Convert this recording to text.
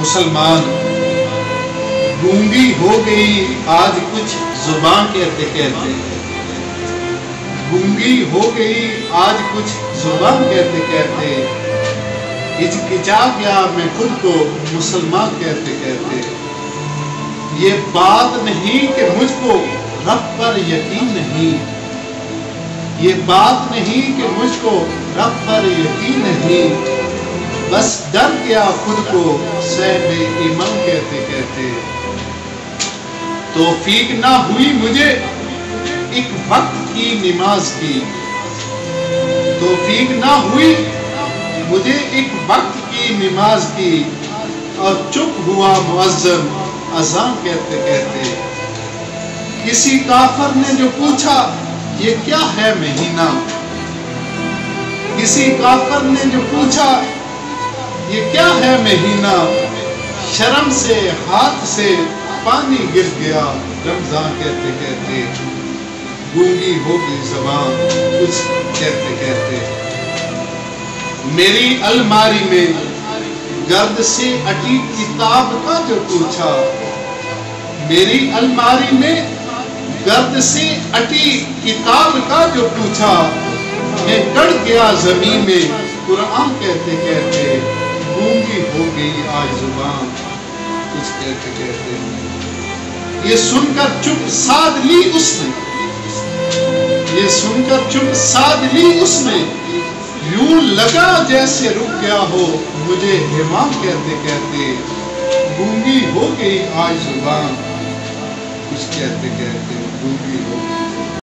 مسلمان گونگی ہو گئی آج کچھ زبان کہتے کہتے، گونگی ہو گئی آج کچھ زبان کہتے کہتے، ہچکچا گیا میں خود کو مسلمان کہتے کہتے۔ یہ بات نہیں کہ مجھ کو رب پر یقین نہیں، یہ بات نہیں کہ مجھ کو رب پر یقین نہیں، بس ڈر گیا خود کو صاحب ایمان کہتے کہتے۔ توفیق نہ ہوئی مجھے ایک وقت کی نماز کی، توفیق نہ ہوئی مجھے ایک وقت کی نماز کی، اور چپ ہوا مؤذن اذان کہتے کہتے۔ کسی کافر نے جو پوچھا یہ کیا ہے مہینہ، کسی کافر نے جو پوچھا یہ کیا ہے مہینہ، شرم سے ہاتھ سے پانی گر گیا رمضان کہتے کہتے۔ گونگی ہو گئی زبان کچھ کہتے کہتے۔ میری الماری میں گرد سے اٹی کتاب کا جو پوچھا، میری الماری میں گرد سے اٹی کتاب کا جو پوچھا، میں گڑ گیا زمین میں قرآن کہتے کہتے۔ گونگی ہو گئی آج زبان کچھ کہتے کہتے۔ یہ سن کر چپ سادھ لی اس نے، یہ سن کر چپ سادھ لی اس نے، یوں لگا جیسے رک گیا ہو مجھے امام کہتے کہتے۔ گونگی ہو گئی آج زبان کچھ کہتے کہتے، گونگی ہو گئی۔